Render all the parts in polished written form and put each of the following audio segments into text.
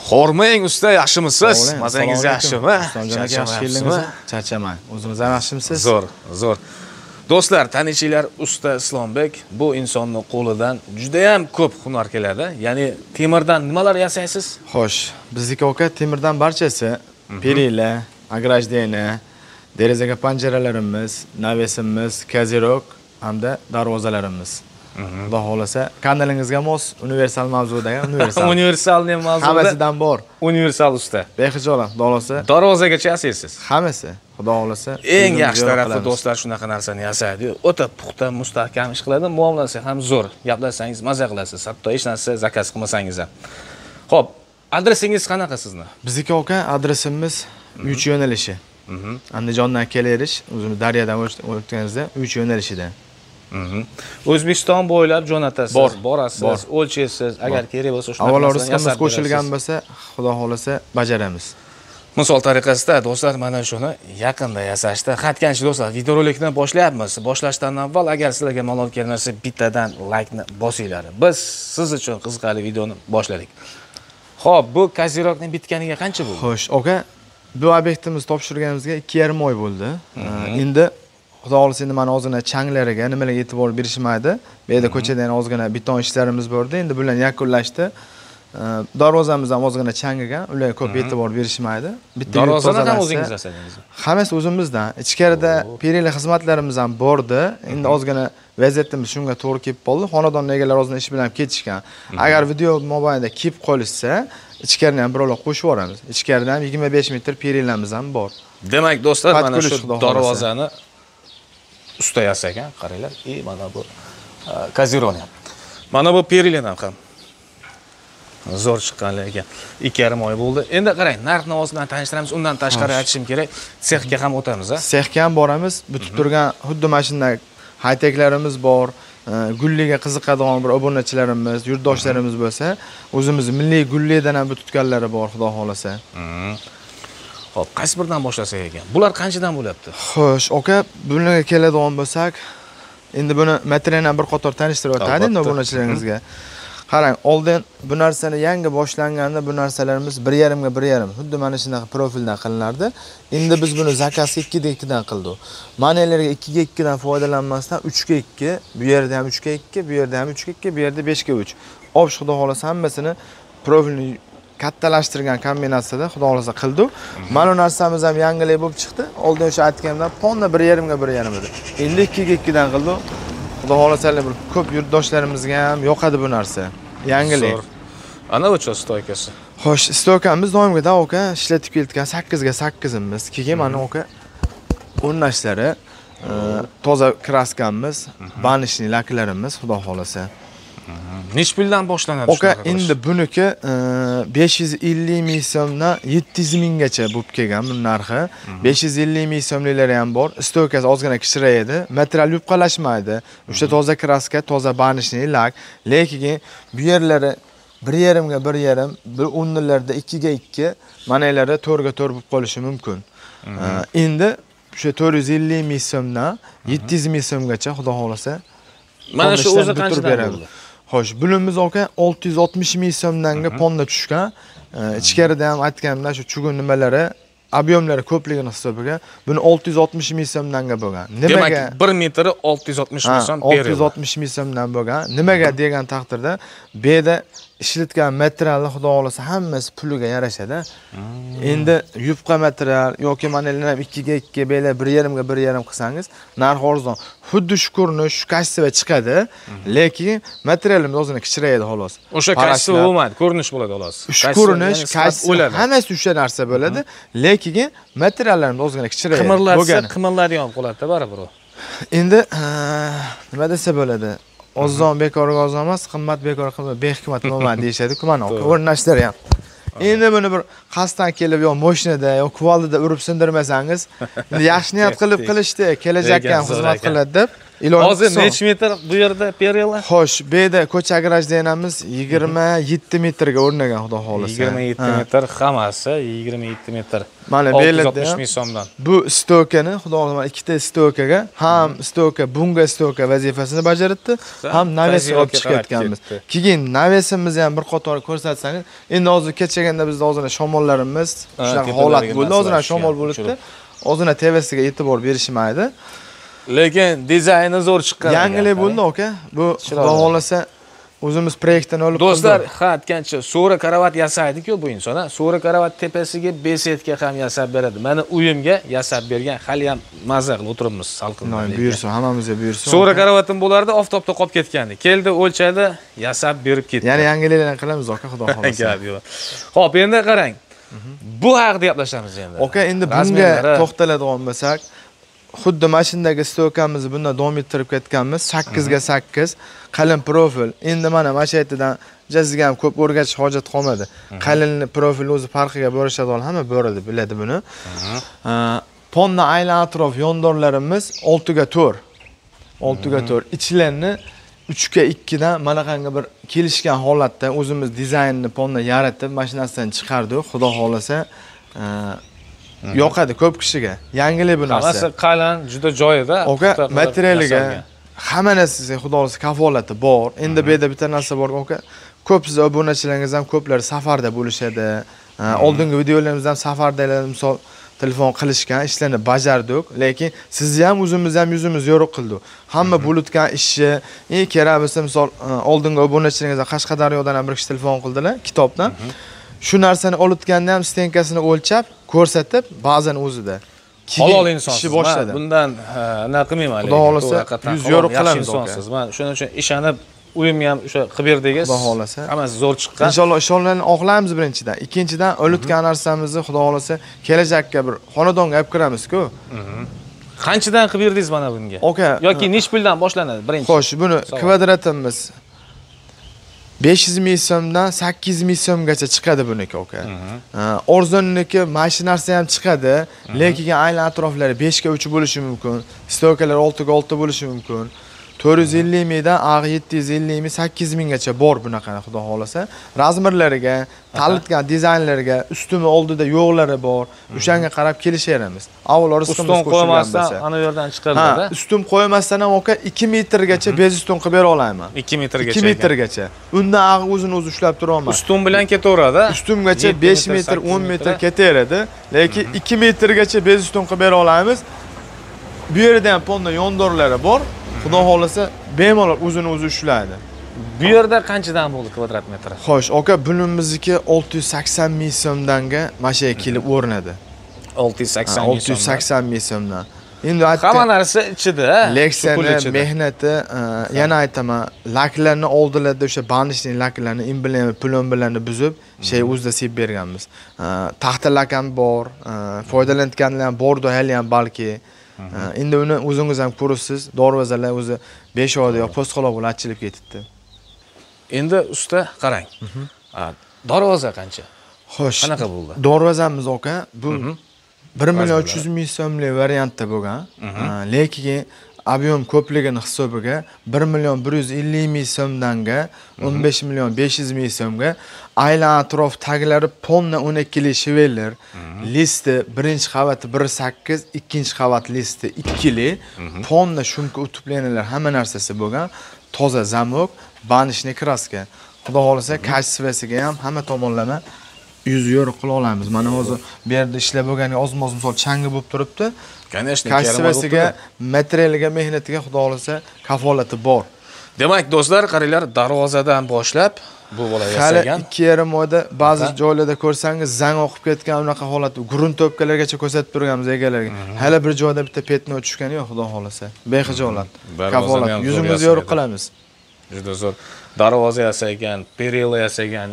Hormang usta, yaxshimisiz? Mazangiz yaxshimi? Yaxshi keldingiz. Charchamang. O'zingiz ham yaxshimisiz? Zo'r. Do'stlar, tanishinglar, usta Islombek bu insonning qo'lidan juda ham ko'p hunar keladi. Ya'ni temirdan nimalar yasaysiz? Xo'sh, bizniki aka temirdan barchasi, perila, ограждение, derazaga panjaralarimiz, navesimiz, kazirok hamda darvozalarimiz. Xudo xolasa, kanalingizga mos universal mavzudagi universal. Universalni ham mavzuda. Hammasidan bor. Universal usta. Bexijolat, xudo xolasa. Darvozagacha yasaysiz. Hammasi, xudo xolasa. Eng yaxshi tarafi do'stlar shunaqa narsani yasaydi. O'ta puxta, mustahkam ish qiladi. Muomalasi ham zo'r. Gaplashsangiz maza qilasiz. Hatto hech narsa zakaz qilmasangiz ham. Xo'p, adresingiz qanaqa sizni? Bizniki aka adresimiz 3 yo'nalishi. Andijondan kelirish, o'zimiz Daryodan o'tganingizda 3 yo'nalishida. O'zbekiston bo'ylab jo'natasiz, borasiz, o'lchaysiz, agar kerak bo'lsa shunaqa avvalo rizqimiz qo'shilgan bo'lsa, xudo xolasa bajaramiz. Misol tariqasida do'stlar mana shuni yaqinda yasashdi. Xatkanchi do'stlar, videorolikni boshlayapmiz. Boshlashdan avval agar sizlarga malol kelmasa, bittadan like ni bosinglar. Biz siz uchun qiziqarli videoni boshladik. Xo'p, bu kazirokning bitganiga qancha bo'ldi? Xo'sh, aka, bu obyektimiz topshirganimizga 2,5 oy bo'ldi. Endi xudo xolasa endi mana ozgina changlariga nimalarga e'tibor berishmaydi. Bu yerda ko'chada yana ozgina beton ishlarimiz bor edi. Endi bularni yakunlashdi. Darvozamiz ham ozgina changigan, ularga ko'p e'tibor berishmaydi. Bitta darvozani ham o'zingiz yasadingizmi? Hammasi o'zimizdan. Ichkarida perila xizmatlarimiz ham bordi. Endi ozgina vaziyatimiz shunga to'g'ri kelib qoldi. Xonadon egalari ozgina ish bilan ketishgan. Agar video mobaynida kelib qolishsa, ichkarini ham birovlar qo'shib yuboramiz. Ichkarida ham 25 metr perilamiz ham bor. Demak, do'stlar, mana shu darvozani usta yasagan, qaranglar. Mana bu kazironi ham. Mana bu periladan ham zo'r chiqqanlar ekan. 2,5 oy bo'ldi. Endi qarang, narx-navoz bilan tanishtiramiz. Undan tashqari aytishim kerak, sexga ham o'tamiz, ha? Sexga ham boramiz. Bitib turgan xuddi mashinalar hayteklarimiz bor. Gulliga qiziqadigan bir obunachilarimiz, yurtdoshlarimiz bo'lsa, o'zimiz milliy gullidan ham bitutganlari bor, xudo xolasa. Xo'p, qaysi biridan boshlasak ekan? Bular qanchadan bo'lyapti? Xo'sh, aka, bunga keladigan bo'lsak, endi buni materialni bir qator tanishtirib o'tadi endi obunachilaringizga. Qarang, oldin bu narsani yangi boshlanganda bu narsalarimiz 1,5 ga 1,5, xuddi mana shunaqa profildan qilinardi. Endi biz buni zakaz 2 ga 2 dan qildik. Manelarga 2 ga 2 dan foydalanmasdan 3 ga 2, bu yerda ham 3 ga 2, bu yerda ham 3 ga 2, bu yerda 5 ga 3. Obsh xudo xolasa hammasini profilni kattalashtirgan kombinatsiyada xudo xolasa qildik. Mana bu narsamiz ham yangilik bo'lib chiqdi. Oldin o'sha aytganimdan ponna 1,5 ga 1,5 edi. Endi 2 ga 2 dan qildik. Xudo xolasa bir ko'p yurtdoshlarimizga ham yoqadi bu narsa. Yangilik. Ana o'cha stoykasi. Xo'sh, stoykamiz doimgida aka ishlatib kelgan 8 ga 8imiz. Keyin mana aka o'rnashlari, toza kraskamiz, banishli laklarimiz, xudo xolasa. Nech puldan boshlanadi shunaqa? Aka, endi buniki 550 ming so'mdan 700 minggacha bo'lib kelgan bu narxi. 550 ming so'mliklari ham bor. Stoykasi ozgina kichrayadi. Material yupqalashmaydi. O'sha toza kraska, toza banishli lak. Lekin bu yerlari 1,5 ga 1,5, bir o'rnlarda 2 ga 2, manalari 4 ga 4 bo'lib qolishi mumkin. Endi o'sha 450 ming so'mdan 700 ming so'mgacha xudo xolasa. Mana shu o'zi qanchadan bo'ldi? Xo'sh, bulimiz aka 660 ming so'mdanga ponna tushgan. Ichkarida ham aytganimda shu chugun nimalari, ob'yomlari ko'pligini hisobiga buni 660 ming so'mdanga bo'lgan. Nimaga? Demak, 1 metri 660 ming so'm berildi. 660 ming so'mdan bo'lgan. Nimaga degan taqdirda, bu yerda ishlatgan materialni xudo xolasa hammasi puliga yarashadi. Endi yupqa material yoki manalar ham 2 ga 2, bela 1,5 ga 1,5 qilsangiz, narx arzon. Xuddi shu ko'rinish, shu kashsiva chiqadi, lekin materialimiz o'zini kichrayadi xolos. O'sha kashsiva bo'lmaydi, ko'rinish bo'ladi xolos. Shu ko'rinish, kashsiva hammasi o'sha narsa bo'ladi, lekin materiallarimiz o'zini kichrayadi. Qimirlatsa, qimirlaydigan qoladi baribir. Endi nima desa bo'ladi? Ozon bekorga ozon emas, qimmat bekor qilib behikmat bo'lmaydi deyshadi-ku mana o'rnashlar ham. Endi buni bir qasddan kelib yo mashinada yo kuvaldida urib sindirmasangiz, endi yaxshi niyat qilib qilishdi, kelajakka ham xizmat qiladi deb Hozir necha metr bu yerda perila? Xo'sh, bu yerda ko'cha agraj deganamiz 27 metrga o'rnagan, xudo xolisa. 27 metr hammasi 27 metr. Mana bu yerda 660 ming so'mdan. Bu stokani, xudo xolisa, ikkita stokaga ham stoka bunga stoka vazifasini bajaribdi, ham naves olib chiqayotganmiz. Keyin navesimizni ham bir qator ko'rsatsangiz, endi hozir kechaganda bizda ozgina shamollarimiz, shunaqa holat bo'ldi, ozgina shamol bo'libdi. Ozgina tevasiga e'tibor berishmaydi. Lekin dizayni zo'r chiqqan. Yangilik bo'ldi aka. Bu xudo xolisa o'zimiz proyektdan olib do'stlar, ha aytgancha, so'ra karavot yasaydi-ku bu inson, so'ra karavot tepasiga besetga ham yasab beradi. Mana uyimga yasab bergan, hali ham mazza qilib o'tiribmiz salqinda. Buyursin, hammamizga buyursin. So'ra karavotim bo'lardi, oftobda qolib ketgandi. Keldi, o'lchadi, yasab berib ketdi. Ya'ni yangiliklarni qilamiz aka, xudo xolisa. Gap yo'q. Xo'p, endi qarang. Bu haqida gaplashamiz endi. Aka, endi bunga to'xtaladigan bo'lsak, xuddi mashinadagi stokamizni bundan davom ettirib ketganmiz. 8 ga 8 qalin profil. Endi mana mashinadadan jazga ham ko'p o'rgatish hojat qolmadi. Qalin profil o'zi farqiga borishadigan hamma boradi, biladi buni. Ponna aylan atrof yondorlarimiz 6 ga 4. 6 ga 4. Ichlarni 3 ga 2 dan mana qanday bir kelishgan holatda o'zimiz dizaynni ponna yaratib mashinasidan chiqardik. Xudo xolasa yoqadi ko'p kishiga. Yangilik bu narsa. Hammasi qalin, juda joyida. Oka, materialiga hamma narsaga xudo xolasa kafolati bor. Endi bu yerda bitta narsa bor, oka. Ko'p siz obunachilaringiz ham ko'plar safarda bo'lishadi. Oldingi videolarimizda ham safardalar misol telefon qilishgan, ishlarni bajardik, lekin sizni ham o'zimiz ham yuzimiz yo'riq qildik. Hamma bo'lutgan ishni, kerak bo'lsa misol oldingi obunachilaringizga Qashqadaryodan ham bir kishi telefon qildilar, kitobdan. Shu narsani olutganda ham stenkasini o'lchab, ko'rsatib, ba'zan o'zida. Halol insonsiz. Bundan nima qilmayman. Xudo xolasa 100 yo'riq qilamiz. Men shuning uchun ishonib uyimga ham o'sha qilib berdingiz. Xudo xolasa. Hammasi zo'r chiqqan. Inshaalloh ishonlarni oqlaymiz birinchidan. Ikkinchidan olutgan narsamizni xudo xolasa kelajakka bir xonadonga olib kiramiz-ku. Qanchadan qilib berdingiz mana bunga? Yoki nech puldan boshlanadi birinchi? Xo'sh, buni kvadratimiz 500 ming so'mdan 800 ming so'mgacha chiqadi buniki, aka. Orzonniki mashinasi ham chiqadi, lekin aylan atroflari 5 ga 3 bo'lishi mumkin, stokalar 6 ga 6 bo'lishi mumkin. 450 mingdan 750 ming, 800 minggacha bor bunaqa, xudo xolasa. Razmerlariga, tanitgan dizaynlariga, ustumi oldida yo'qlari bor. O'shanga qarab kelishaveramiz. Avvalo rizqimiz qo'shilgan bo'lsa, ana yerdan chiqariladi. Ustum qo'ymasdan ham aka 2 metrgacha bez ustun qilib bera olaman. 2 metrgacha. 2 metrgacha. Undan o'zini o'zi ushlab tura olmaydi. Ustum bilan ketaveradi. Ustumgacha 5 metr, 10 metr ketaveradi, lekin 2 metrgacha bez ustun qilib bera olamiz. Bu yerda ham ponna yondorlari bor. Xudo xolasa bemalol o'zini o'zi ushlaydi. Bu yerda qanchadan bo'ldi kvadrat metri? Xo'sh, aka, bunimizniki 680 ming so'mdanga mashina kelib o'rnadi. 680 ming so'mdan. Endi hamma narsa ichida, leksiyani, mehnati, yana aytaman, laklarni oldilarda o'sha banishning laklarini, emblemi, plombalarni buzib, o'zida sep berganmiz. Taxta lak ham bor, foydalanganlar ham bor, hali ham balki. Endi uni o'zingiz ham ko'rasiz, dorvazalar o'zi 5 oyda yo'q postqaloq bilan ochilib ketibdi. Endi usta qarang. Dorvaza qancha? Xo'sh, qanaqa bo'ldi? Dorvazamiz aka, bu 1 million 300 ming so'mlik variantda bo'lgan. Lekin ob'yom ko'pligini hisobiga 1 million 150 ming so'mdanga 15 million 500 ming so'mga aylan atrof taglari ponna 12 li shiveller, listi birinchi qavati 1.8, ikkinchi qavat listi 2 li, ponna shumka utuplenalar hamma narsasi bo'lgan, toza zamok, banishni kraska. Xudo xolasa kachsivasiga ham hamma tomonlama 100 yo'riq qila olamiz. Mana hozir bu yerda ishlab bo'lganiga ozmoz misol changi bo'lib turibdi. Kachsivasiga, materialiga, mehnatiga xudo xolasa kafolati bor. Demak, do'stlar, qaranglar, darvozadan boshlab bu bola yasagan. Hali 2,5 oyda ba'zi joylarda ko'rsangiz zang oqib ketgan unaqa holat, grunt to'pkalargacha ko'rsatib turganmiz egalarga. Hali bir joyda bitta petno tushgani yo'q, xudo xolasa. Bexijolat. Kafolat, yuzimizni yo'riq qilamiz. Juda zo'r. Darvoza yasagan, perila yasagan,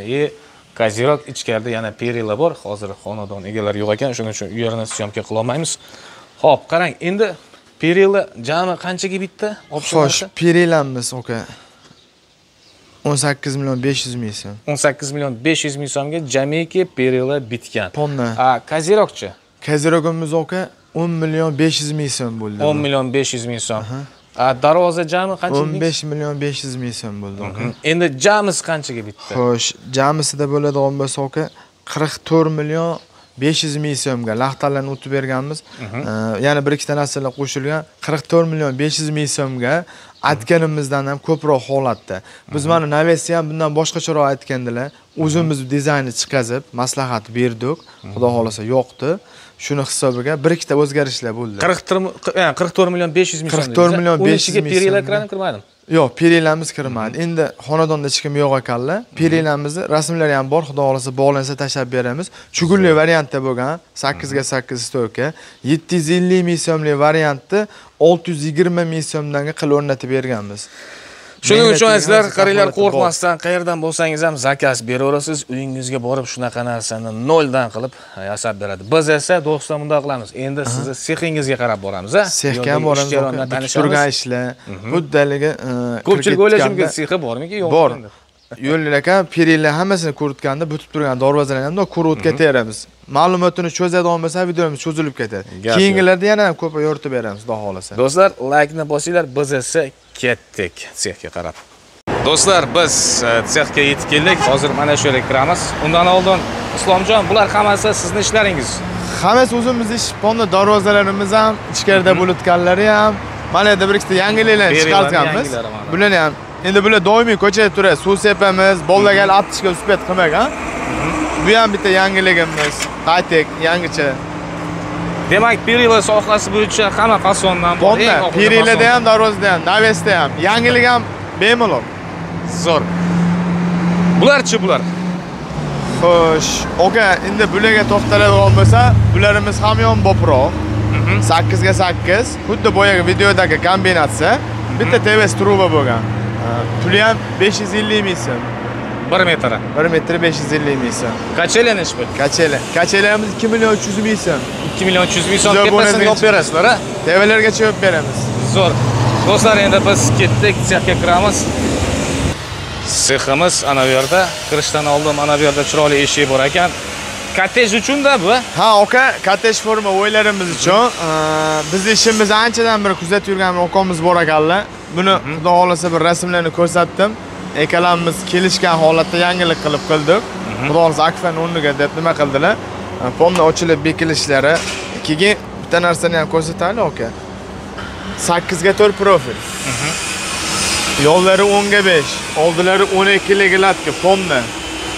Kazirok ichkarida yana perila bor. Hozir xonadon egalari yo'q ekan, shuning uchun u yerni syomka qila olmaymiz. Xo'p, qarang, endi perila jami qanchaga bitta? Xo'sh, perilamiz aka 18 million 500 ming so'm. 18 million 500 ming so'mga jamiki perila bitgan. Ponna. Kazirokchi? Kazirogimiz aka 10 million 500 ming so'm bo'ldi. 10 million 500 ming so'm. Darvoza jami qancha? 15 million 500 ming so'm bo'ldi. Endi jamisi qanchaga bitdi? Xo'sh, jamisida bo'ladigan bo'lsa aka 44 million 500 ming so'mga laxtalarni o'tib berganmiz. Yana bir ikkita narsalar qo'shilgan 44 million 500 ming so'mga aytganimizdan ham ko'proq holatda. Biz mana Navesni ham bundan boshqacharoq aytgandilar. O'zimiz dizaynni chiqazib, maslahat berdik. Xudo xolasa yo'qdi. Shuni hisobiga bir ikkita o'zgarishlar bo'ldi. 44 million 500 ming so'm. 44 million 500 ming. Periyalar kirmadimi? Yo'q, periyalarimiz kirmadi. Endi xonadonda hech kim yo'q ekanlar. Periyalarimizni rasmlari ham bor, xudo xolasa bog'lansa tashlab beramiz. Chugulli variantda bo'lgan 8 ga 8 stoka, 750 ming so'mlik variantni 620 ming so'mdan qilib o'rnatib berganmiz. Shuning uchun sizlar qaranglar, qo'rqmasdan qayerdan bo'lsangiz ham zakaz beraverasiz, uyingizga borib shunaqa narsani noldan qilib yasab beradi. Biz esa do'stlar bunday qilamiz. Endi sizni sexingizga qarab boramiz, a? Sexga ham boramiz, turgan ishlar, buddaligi ko'pchilik o'ylashimga sexi bormiki, yo'q. Bor. Yo'llar aka, periyalar hammasini quritganda butib turgan darvozalarni ham qurib ketaveramiz. Ma'lumotini cho'zadigan bo'lsa, videomiz cho'zilib ketadi. Keyingilarda yana ham ko'p yoritib beramiz, xudo xolasa. Do'stlar, like-ni bosinglar, biz esa ketdik sexga qarab. Do'stlar, biz sexga yetib keldik. Hozir mana shu yerga kiramiz. Undan oldin Islomjon, bular hammasi sizning ishlaringiz. Hammasi o'zimizning ish, fonda darvozalarimiz ham, ichkarida bo'layotganlari ham, mana yerda bir ikkita yangiliklarni chiqarganmiz. Bularni ham endi bular doimiy ko'chada turadi, suv sepamiz, bolalarga aptishga uspet qilmagan. Bu ham bitta yangiligimiz. Qaytek, yangicha. Demak, perila sohasi bo'yicha hamma fasondan bor. Perilada ham, darvozada ham, Navesda ham, yangilik ham bemalol. Zo'r. Bularchi bular? Xo'sh, aka, endi bularga to'xtaladigan bo'lsa, bularimiz hamyon boproq. 8 ga 8, xuddi boyaga videodagi kombinatsiya, bitta TVS truba bo'lgan. Puli ham 550 ming so'm. 1 metr. 1 metr 550 ming so'm. Kachela nech pul? Kachelarimiz 2 million 300 ming so'm. 2 million 300 ming so'm tepasini olib berasizlar, a? Tevalargacha olib beramiz. Zo'r. Do'stlar, endi biz ketdik, sexga kiramiz. Seximiz ana bu yerda, kirishdan oldin mana bu yerda chiroyli eshik bor ekan. Kottej uchun-da bu? Ha, aka, kottej forma o'ylarimiz uchun. Biz ishimizni anchadan beri kuzatib yurgan okamiz bor ekanlar. Buni xudo xolasa bir rasmlarni ko'rsatdim. Ekalarimiz kelishgan holatda yangilik qilib qildik. Xudo xolasa akfani o'rniga deb nima qildilar? Pomni ochilib bekilishlari. Keyin bitta narsani ham ko'rsataylik, aka. 8 ga 4 profil. Yo'llari 10 ga 5, oldilari 12 liglatga pomni.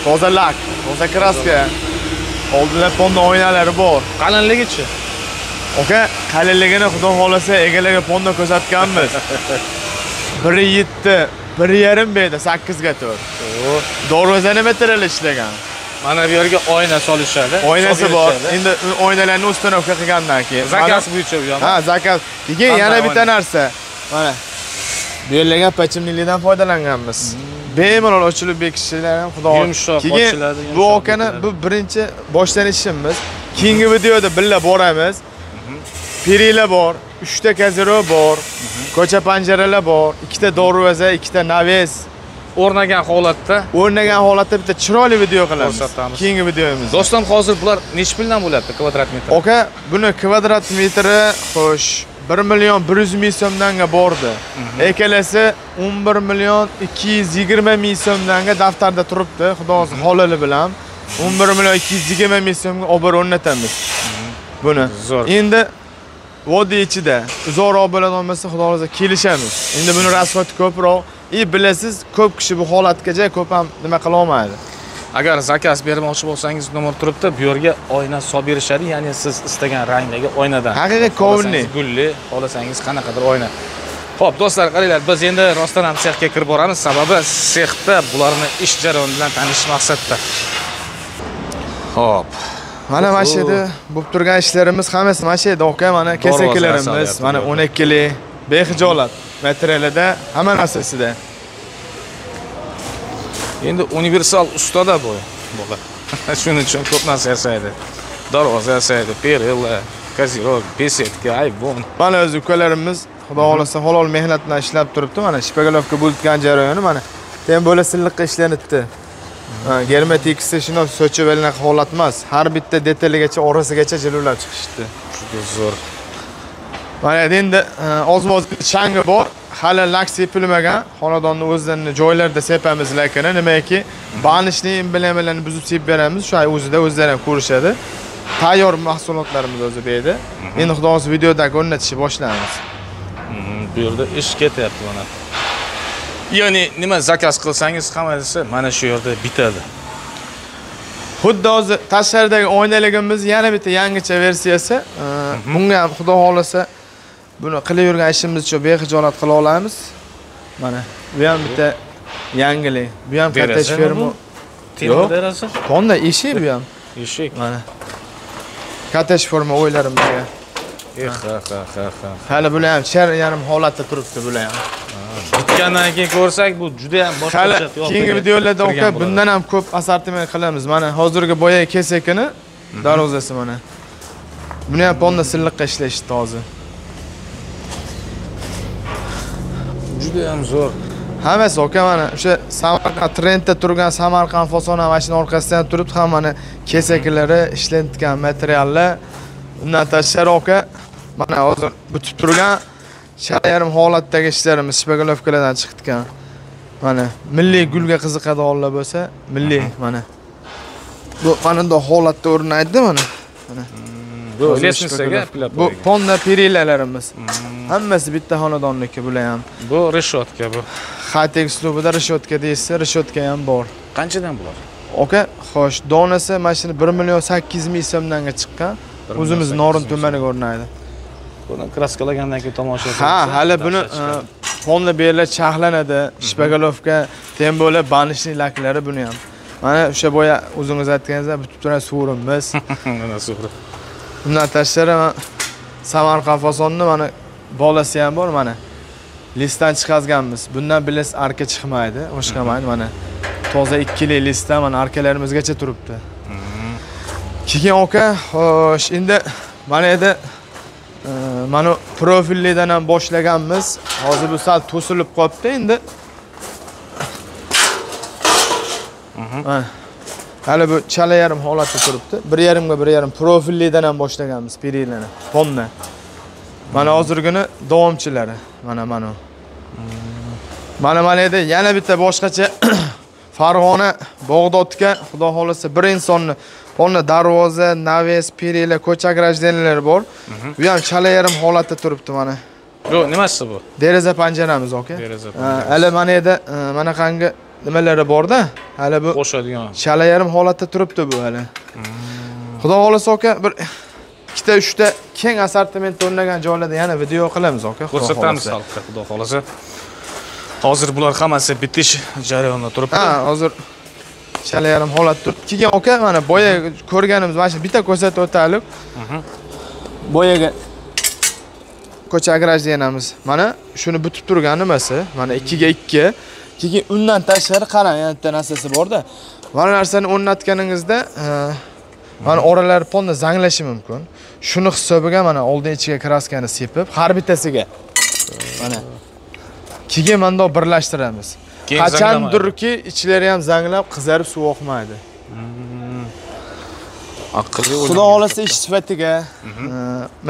Toza lak, toza kraska. Oldilar pomni oynalari bor. Qalinligichi? Aka, qalinligini xudo xolasa egalarga pomni ko'rsatganmiz. 1.7, 1.5 berdi 8 ga 4. Darvozani metrli ishlagan. Mana bu yerga oyna solishadi. Oynasi bor. Endi oynalarni ustanovka qilgandan keyin zakaz bo'yicha bu ham. Ha, zakaz. Keyin yana bitta narsa. Mana bu yerlarga pachimlikdan foydalanganmiz. Bemalol ochilib bekishlar ham xudo yumshoq ochiladi. Bu okani bu birinchi boshlanishimiz. Keyingi videoda birga boramiz. Perila bor, 3 ta kaziro bor, ko'cha panjaralar bor, 2 ta darvoza, 2 ta naves. O'rnagan holatda bitta chiroyli video qilamiz. Keyingi videomizda. Do'stim, hozir bular nech puldan bo'ladi kvadrat metr? Oka, buni kvadrat metri xo'sh 1 million 100 ming so'mdanga bordi. Ekalasi 11 million 220 ming so'mdanga daftarda turibdi. Xudo xolali bilan 11 million 220 ming so'mga olib o'rnatamiz. Buni. Endi vodiy ichida uzoqroq bo'ladigan bo'lsa, xudo xolasa kelishamiz. Endi buni rasxoti ko'proq, bilasiz, ko'p kishi bu holatgacha ko'p ham nima qila olmaydi. Agar zakaz bermoqchi bo'lsangiz, nomer turibdi, bu yerga oyna solib berishadi, ya'ni siz istagan rangdagi oynadan. Haqiqiy kovli, gulli, xohlasangiz qanaqadir oyna. Xo'p, do'stlar, qaranglar, biz endi rostdan ham sexga kirib boramiz, sababi sexda bularning ish jarayoni bilan tanishish maqsadida. Xo'p. Mana mana shu yerda bo'lib turgan ishlarimiz hammasi mana shu yerda, aka, mana kesakilarimiz, mana 12 lik behijolat materialida, hamma narsasida. Endi universal ustada bu. Shuning uchun ko'p narsa yasaydi. Darvoza yasaydi, perila, kazirok, besetka, ayvon. Mana o'z ukalarimiz xudo xolasa halol mehnat bilan ishlab turibdi. Mana shpagalovka bo'lgan jarayoni mana. Tem bo'la silliqqa ishlanibdi. Germetikisi shuni sochib olgan holat emas. Har bitta detaligacha, orasigacha jiluvlar chiqishdi. Juda zo'r. Mana endi oz-moz changi bor. Hali laks sepilmagan. Xonadonni o'zlarini joylarda sepamiz lekin nimaki banishni bilan buzib sepib beramiz. Shu ay o'zida o'zlari ham ko'rishadi. Tayyor mahsulotlarimiz o'zi bu yerda. Endi xudo o'zi videodagi o'rnatishni boshlaymiz. Bu yerda ish ketyapti mana. Ya'ni nima zakaz qilsangiz hammasi mana shu yerda bitadi. Xuddi o'zi tashqaridagi oynaligimiz yana bitta yangicha versiyasi. Bunga ham xudo xolasa buni qilib yurgan ishimiz uchun bexijolat qila olamiz. Mana bu ham bitta yangilik. Bu ham katta fermo. Yo'q, deraza. Qonda eshik bu ham. Eshik. Mana. Katta forma o'ylarimizga. Ha. Hali bular ham char yarim holatda turibdi bular ham. Bitgandan keyin ko'rsak, bu juda ham boshqacha. Keyingi videolarda o'qa bundan ham ko'p assortiment qilamiz. Mana hozirgi boya kesekini darvozasi mana. Buni ham fonda silliqqa ishlashdi hozir. Juda ham zo'r. Hammasi o'ka mana o'sha Samarqand trendda turgan Samarqand fasona mashina orqasidan turibdi, ham mana kesaklari, ishlangan materiallar, undan tashqari o'ka mana hozir bitib turgan yarim holatdagi ishlarimiz shpagalovkalardan chiqdigan. Mana milliy gulga qiziqadiganlar bo'lsa, milliy mana. Bu mana bunday holatda o'rnaydi mana. Mana. Bu lesnisaga plab. Bu fonda perilalarimiz. Hammasi bitta xonadonniki bular ham. Bu reshotka bu. Xatek uslubida reshotka deysiz, reshotka ham bor. Qanchadan bular? Oka, xo'sh, donasi mashina 1.800.000 so'mdanga chiqqan. O'zimiz Norin tumaniga o'rnaydi. Buni kraskalagandan keyin tomosha qilamiz. Ha, hali buni fonda berlar chaqlanadi, shpagalovka, tem bo'lib banishli laklari buni ham. Mana o'sha boya o'zingiz aytganingizdek, bitib turgan suvurimiz. Mana suvur. Bundan tashqari Samarqand fasonni mana bolasi ham bor mana. Listdan chiqazganmiz. Bundan bilas arka chiqmaydi, o'shqamaydi mana. Toza 2 li listdan mana arkalarimizgacha turibdi. Keyin aka, xo'sh, endi mana edi mana profillidan ham boshlaganmiz. Hozir bu sal to'silib qolibdi endi. Hali bu chala yarim holatda turibdi. 1.5 ga 1.5 profillidan ham boshlaganmiz perilani. Fonda. Mana hozirgina davomchilari. Mana. Mana edi yana bitta boshqacha Farg'ona, Bag'dodga xudo xolasa bir insonni fonda darvoza, naves, perila, ko'cha agrajdenlari bor. Bu ham chala yarim holatda turibdi mana. Bu nimasi bu? Deraza panjaramiz aka. Deraza panjaramiz. Hali mana edi mana qangi nimalari bor-da. Hali bu qo'shadigan. Chala yarim holatda turibdi bu hali. Xudo xolasa aka bir ikkita, uchta keng assortiment o'rnagan joylarda yana video qilamiz aka. Ko'rsatamiz xalqqa xudo xolasa. Hozir bular hammasi bitish jarayonida turibdi. Ha, hozir chala yarim holatda turibdi. Keyin aka mana boya ko'rganimiz mana shu bitta ko'rsatib o'taylik. Boyaga ko'cha agrajdenamiz. Mana shuni bitib turgan nimasi? Mana 2 ga 2. Keyin undan tashqari qarang, yana narsasi bor-da. Mana narsani o'rnatganingizda mana oralari fonda zanglashi mumkin. Shuni hisobiga mana oldin ichiga kraskani sepib, har bittasiga mana keyin menda birlashtiramiz. Qachondirki ichlari ham zanglab, qizarib suv oqmaydi. Aqlli Xudo xolasa ish sifatiga,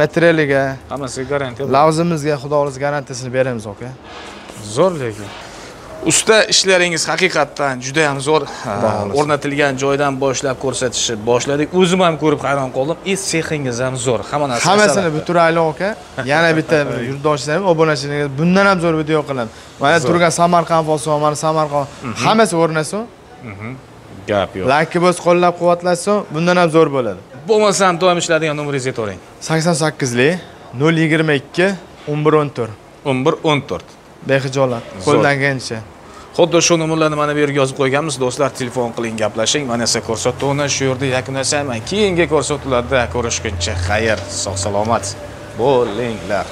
materialiga, hammasiga garantiya. lavzimizga xudo xolasa garantiyasini beramiz aka. Zo'r lekin. Usta ishlaringiz haqiqatdan juda ham zo'r. O'rnatilgan joydan boshlab ko'rsatishni boshladik. O'zim ham ko'rib hayron qoldim. Sexingiz ham zo'r. Hammasini bitiraylik aka. Yana bitta yurtdoshlarim, obunachilaringiz bundan ham zo'r video qilamiz. Mana turgan Samarqand fasoni, mana Samarqand hammasi o'rnasin. Gap yo'q. Like bos qo'llab-quvvatlasin, bundan ham zo'r bo'ladi. Bo'lmasam doim ishlaydigan nomeringizni aytavering. 88lik 022 1114. 1114. Bexijolat, qo'ldan kelgancha. Xuddi shu nomerlarni mana bu yerga yozib qo'yganmiz. Do'stlar, telefon qiling, gaplashing. Mana esa ko'rsatuvni shu yerda yakunlasam, keyingi ko'rsatuvlarda ko'rishguncha xayr, sog' salomat bo'linglar.